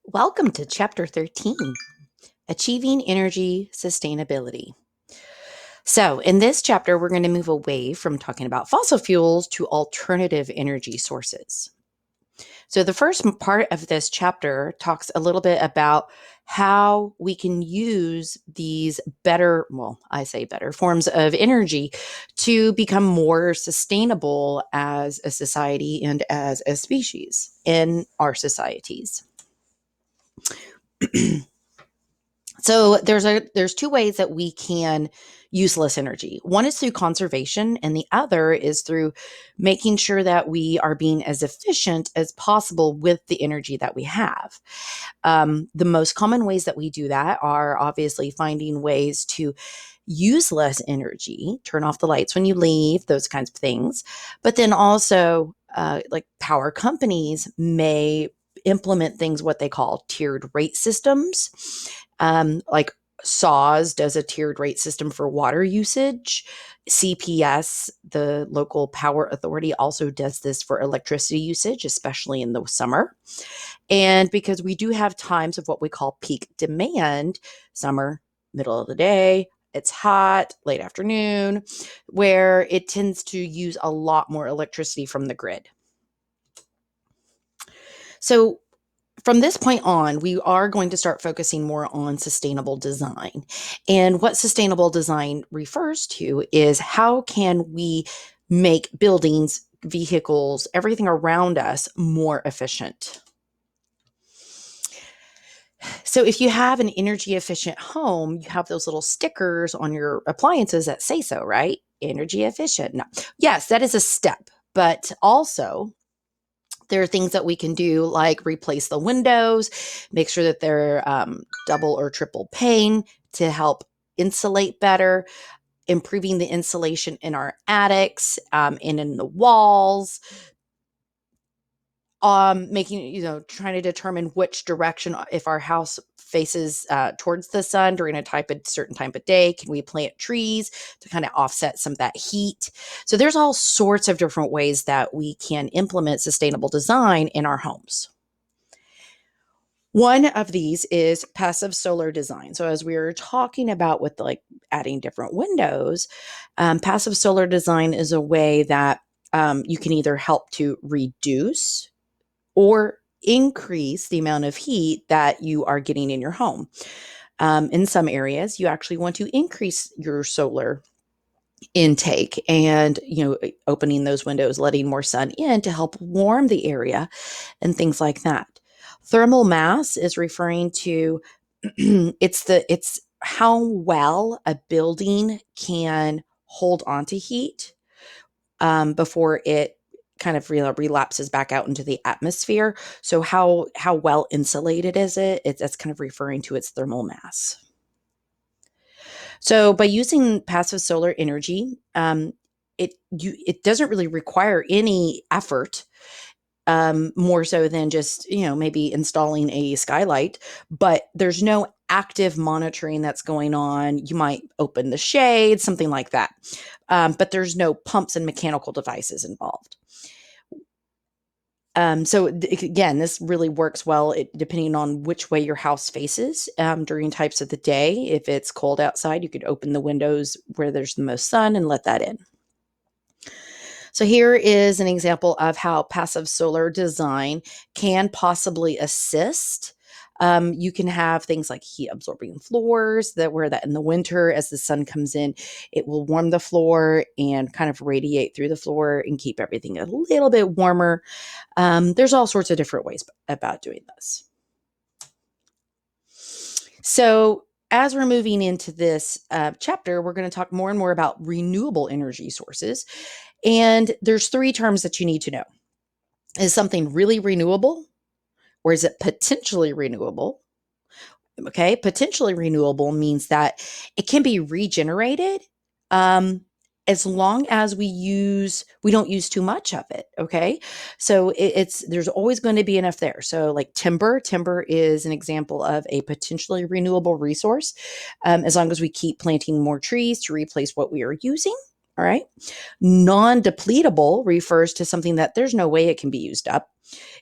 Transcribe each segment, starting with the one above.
Welcome to Chapter 13, Achieving Energy Sustainability. So, in this chapter, we're going to move away from talking about fossil fuels to alternative energy sources. So, the first part of this chapter talks a little bit about how we can use these better, well, I say better forms of energy to become more sustainable as a society and as a species in our societies. So there's two ways that we can use less energy. One is through conservation, and the other is through making sure that we are being as efficient as possible with the energy that we have. The most common ways that we do that are obviously finding ways to use less energy, turn off the lights when you leave, those kinds of things. But then also, like power companies may implement things what they call tiered rate systems. Like SAWS does a tiered rate system for water usage. CPS, the local power authority, also does this for electricity usage, especially in the summer. And because we do have times of what we call peak demand, summer, middle of the day, it's hot, late afternoon, where it tends to use a lot more electricity from the grid. So, from this point on, we are going to start focusing more on sustainable design. And what sustainable design refers to is how can we make buildings, vehicles, everything around us more efficient. So if you have an energy efficient home, you have those little stickers on your appliances that say so, right? Energy efficient. No. Yes, that is a step, but also there are things that we can do like replace the windows, make sure that they're double or triple pane to help insulate better, improving the insulation in our attics and in the walls, making, trying to determine which direction, if our house faces towards the sun during a certain time of day, can we plant trees to kind of offset some of that heat? So there's all sorts of different ways that we can implement sustainable design in our homes. One of these is passive solar design. So as we were talking about with like adding different windows, passive solar design is a way that you can either help to reduce or increase the amount of heat that you are getting in your home. In some areas, you actually want to increase your solar intake and opening those windows, letting more sun in to help warm the area and things like that. Thermal mass is referring to it's how well a building can hold onto heat before it kind of relapses back out into the atmosphere. So how well insulated is it? That's kind of referring to its thermal mass. So by using passive solar energy, it doesn't really require any effort, more so than just maybe installing a skylight, but there's no active monitoring that's going on. You might open the shade, something like that, but there's no pumps and mechanical devices involved. So again, this really works well depending on which way your house faces during types of the day. If it's cold outside, you could open the windows where there's the most sun and let that in. So here is an example of how passive solar design can possibly assist. You can have things like heat absorbing floors that in the winter, as the sun comes in, it will warm the floor and kind of radiate through the floor and keep everything a little bit warmer. There's all sorts of different ways about doing this. So as we're moving into this chapter, we're going to talk more and more about renewable energy sources. And there's three terms that you need to know. Is something really renewable, or is it potentially renewable? Okay, potentially renewable means that it can be regenerated, as long as we don't use too much of it. Okay, so it's there's always going to be enough there. So like timber is an example of a potentially renewable resource, as long as we keep planting more trees to replace what we are using. All right. Non-depletable refers to something that there's no way it can be used up.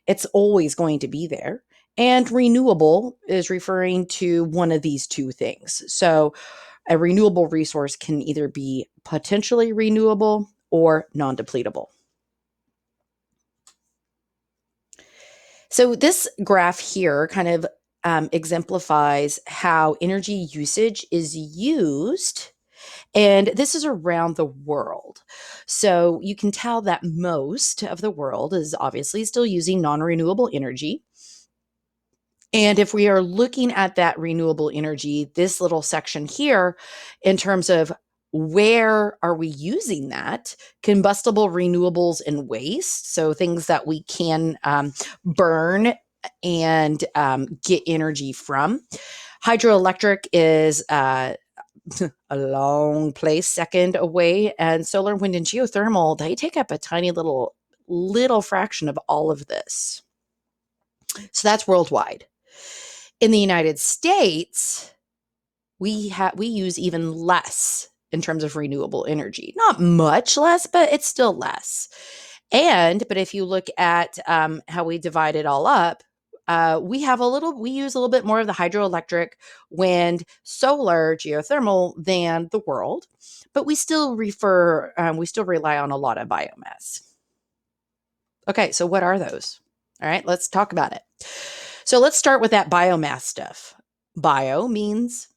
It's always going to be there. And renewable is referring to one of these two things. So a renewable resource can either be potentially renewable or non-depletable. So this graph here kind of exemplifies how energy usage is used, and this is around the world. So you can tell that most of the world is obviously still using non-renewable energy. And if we are looking at that renewable energy, this little section here, in terms of where are we using that, combustible renewables and waste, so things that we can burn and get energy from. Hydroelectric is a long place second away, and solar, wind, and geothermal, they take up a tiny little fraction of all of this. So that's worldwide. In the United States, we use even less in terms of renewable energy. Not much less, but it's still less. But if you look at how we divide it all up, we use a little bit more of the hydroelectric, wind, solar, geothermal than the world, but we still rely on a lot of biomass. Okay, so what are those? All right, let's talk about it. So let's start with that biomass stuff. Bio means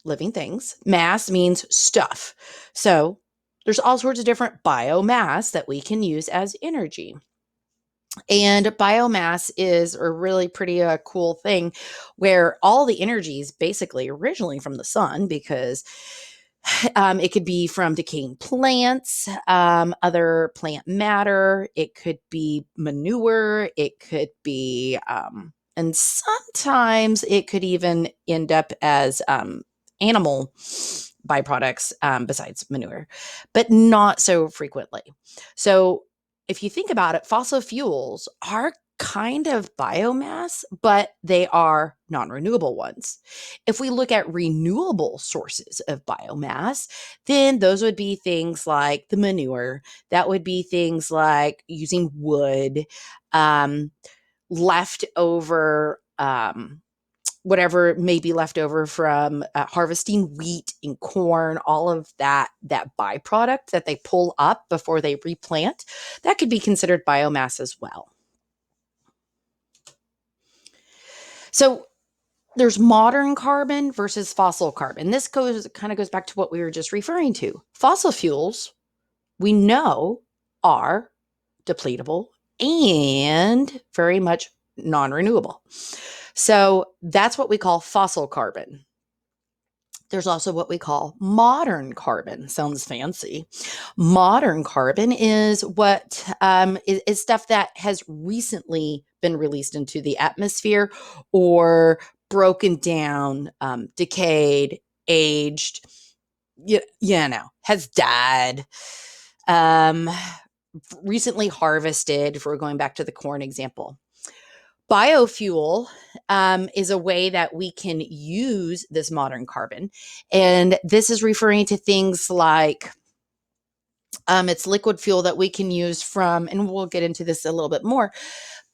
living things. Mass means stuff. So there's all sorts of different biomass that we can use as energy. And biomass is a really pretty cool thing where all the energy is basically originally from the sun, because it could be from decaying plants, other plant matter. It could be manure. It could be, and sometimes it could even end up as animal byproducts besides manure, but not so frequently. So if you think about it, fossil fuels are kind of biomass, but they are non-renewable ones. If we look at renewable sources of biomass, then those would be things like the manure. That would be things like using wood, leftover, whatever may be left over from harvesting wheat and corn, all of that byproduct that they pull up before they replant, that could be considered biomass as well. So there's modern carbon versus fossil carbon. This goes back to what we were just referring to. Fossil fuels, we know, are depletable and very much non-renewable. So that's what we call fossil carbon. There's also what we call modern carbon. Sounds fancy. Modern carbon is what is stuff that has recently been released into the atmosphere or broken down, decayed, aged, has died, recently harvested, if we're going back to the corn example. Biofuel is a way that we can use this modern carbon. And this is referring to things like it's liquid fuel that we can use from, and we'll get into this a little bit more,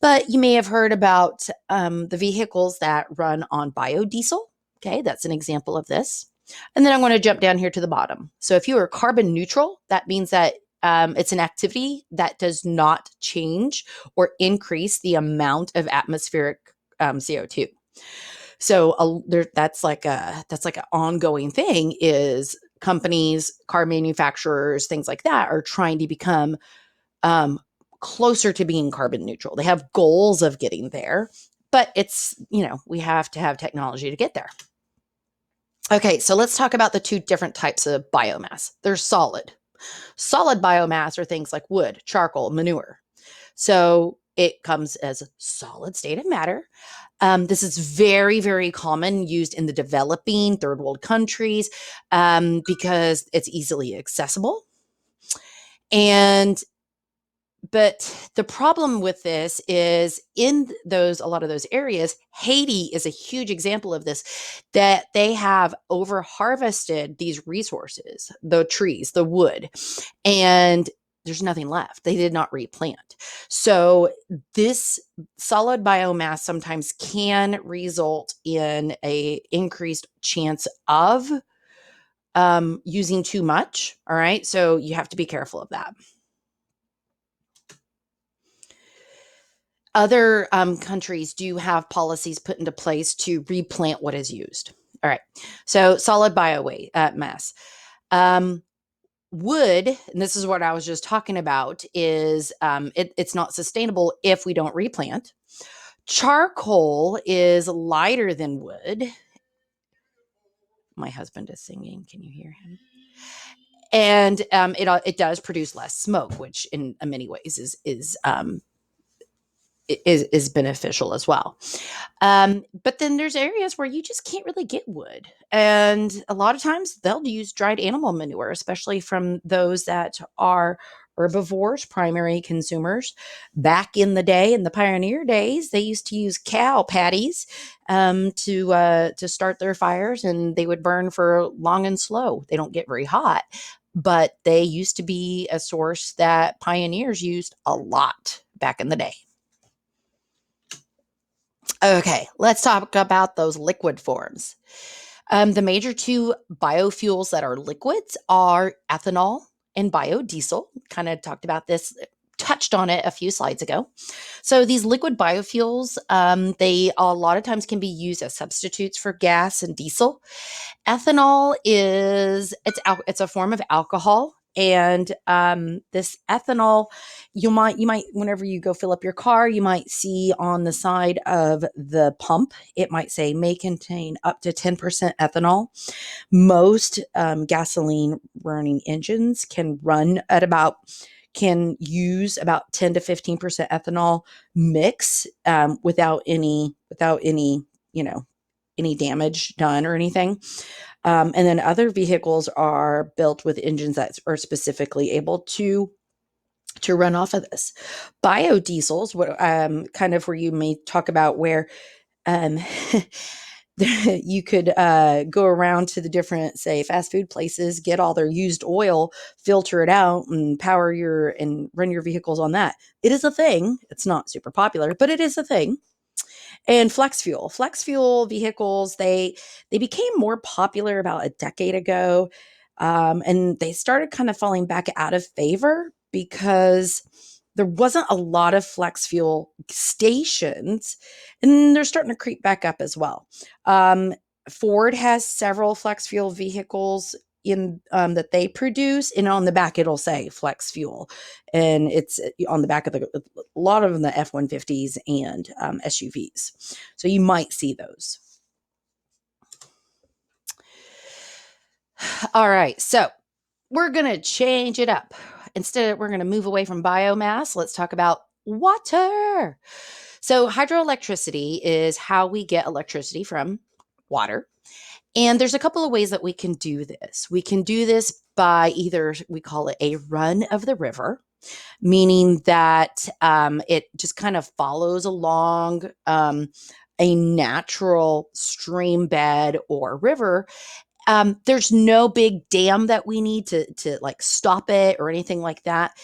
but you may have heard about the vehicles that run on biodiesel. Okay, that's an example of this. And then I'm going to jump down here to the bottom. So if you are carbon neutral, that means that it's an activity that does not change or increase the amount of atmospheric CO2. So that's like an ongoing thing. Is companies, car manufacturers, things like that are trying to become closer to being carbon neutral. They have goals of getting there, but we have to have technology to get there. Okay, so let's talk about the two different types of biomass. There's solid. Solid biomass are things like wood, charcoal, manure. So it comes as a solid state of matter. This is very, very common, used in the developing third world countries because it's easily accessible. But the problem with this is in a lot of those areas, Haiti is a huge example of this, that they have over harvested these resources, the trees, the wood, and there's nothing left. They did not replant. So this solid biomass sometimes can result in a increased chance of using too much. All right. So you have to be careful of that. Other countries do have policies put into place to replant what is used. All right. So solid mass. Wood, and this is what I was just talking about, is it's not sustainable if we don't replant. Charcoal is lighter than wood. My husband is singing. Can you hear him? And it does produce less smoke, which in many ways is beneficial as well. But then there's areas where you just can't really get wood. And a lot of times they'll use dried animal manure, especially from those that are herbivores, primary consumers. Back in the day, in the pioneer days, they used to use cow patties to start their fires, and they would burn for long and slow. They don't get very hot, but they used to be a source that pioneers used a lot back in the day. Okay, let's talk about those liquid forms. The major two biofuels that are liquids are ethanol and biodiesel. Kind of talked about this, touched on it a few slides ago. So these liquid biofuels, they a lot of times can be used as substitutes for gas and diesel. Ethanol it's a form of alcohol, and this ethanol, you might whenever you go fill up your car, you might see on the side of the pump it might say may contain up to 10% ethanol. Most gasoline running engines can use about 10 to 15% ethanol mix without any any damage done or anything. And then other vehicles are built with engines that are specifically able to run off of this. Biodiesels, what kind of where you may talk about where um, you could go around to the different, say, fast food places, get all their used oil, filter it out, and and run your vehicles on that. It is a thing. It's not super popular, but it is a thing. And flex fuel vehicles, they became more popular about a decade ago, and they started kind of falling back out of favor because there wasn't a lot of flex fuel stations, and they're starting to creep back up as well. Ford has several flex fuel vehicles in that they produce, and on the back it'll say flex fuel, and it's on the back of a lot of them, the F-150s and SUVs. So you might see those. All right, so we're gonna change it up. Instead, we're gonna move away from biomass. Let's talk about water. So hydroelectricity is how we get electricity from water. And there's a couple of ways that we can do this. We can do this by either, we call it a run of the river, meaning that it just kind of follows along a natural stream bed or river. There's no big dam that we need to like stop it or anything like that.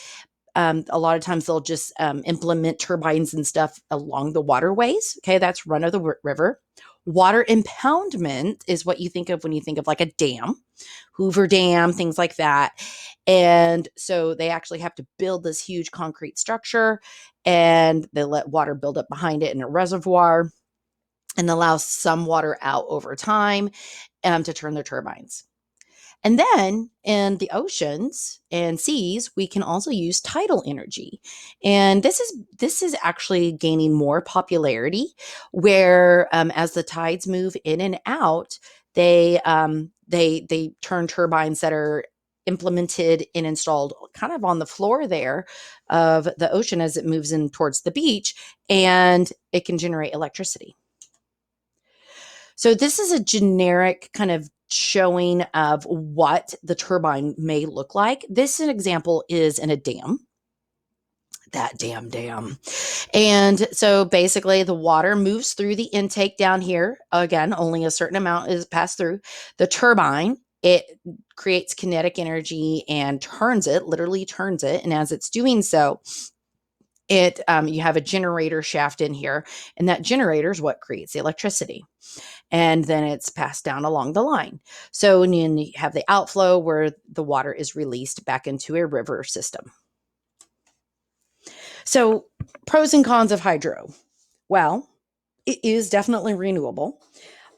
A lot of times they'll just implement turbines and stuff along the waterways. Okay, that's run of the river. Water impoundment is what you think of when you think of like a dam, Hoover Dam, things like that. And so they actually have to build this huge concrete structure, and they let water build up behind it in a reservoir and allow some water out over time to turn their turbines. And then in the oceans and seas, we can also use tidal energy. And this is actually gaining more popularity where as the tides move in and out, they turn turbines that are implemented and installed kind of on the floor there of the ocean as it moves in towards the beach, and it can generate electricity. So this is a generic kind of showing of what the turbine may look like. This an example is in a dam. That dam. And so basically the water moves through the intake down here. Again, only a certain amount is passed through. The turbine it creates kinetic energy and turns it, literally turns it. And as it's doing so, you have a generator shaft in here, and that generator is what creates the electricity. And then it's passed down along the line. So when you have the outflow where the water is released back into a river system. So pros and cons of hydro. Well, it is definitely renewable.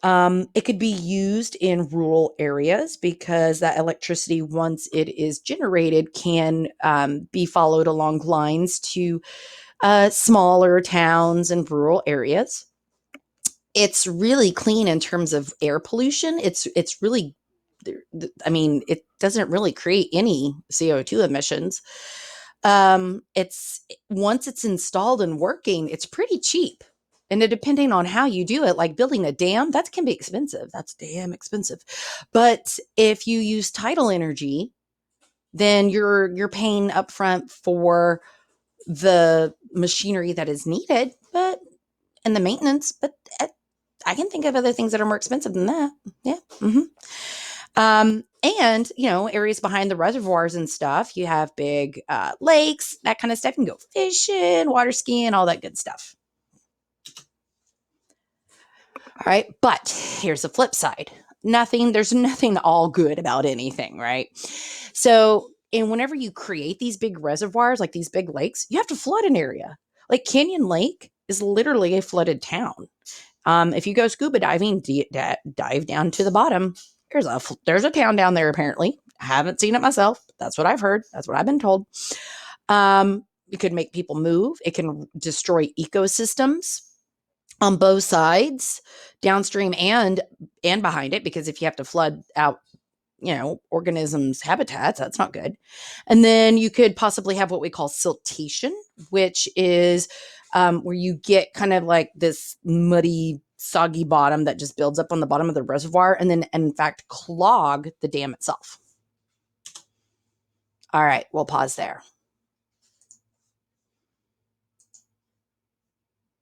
It could be used in rural areas because that electricity, once it is generated, can be followed along lines to smaller towns and rural areas. It's really clean in terms of air pollution. It's really, I mean, it doesn't really create any CO2 emissions. It's once it's installed and working, it's pretty cheap. And depending on how you do it, like building a dam, that can be expensive. That's damn expensive. But if you use tidal energy, then you're paying upfront for the machinery that is needed, but and the maintenance. But I can think of other things that are more expensive than that. Yeah. And areas behind the reservoirs and stuff, you have big lakes, that kind of stuff. You can go fishing, water skiing, all that good stuff. All right. But here's the flip side. There's nothing all good about anything, right? So, and whenever you create these big reservoirs, like these big lakes, you have to flood an area. Like Canyon Lake is literally a flooded town. If you go scuba diving, dive down to the bottom. There's a town down there. Apparently, I haven't seen it myself. That's what I've heard. That's what I've been told. It could make people move. It can destroy ecosystems on both sides, downstream and behind it, because if you have to flood out organisms' habitats, that's not good. And then you could possibly have what we call siltation, which is where you get kind of like this muddy, soggy bottom that just builds up on the bottom of the reservoir and then, in fact, clog the dam itself. All right, we'll pause there.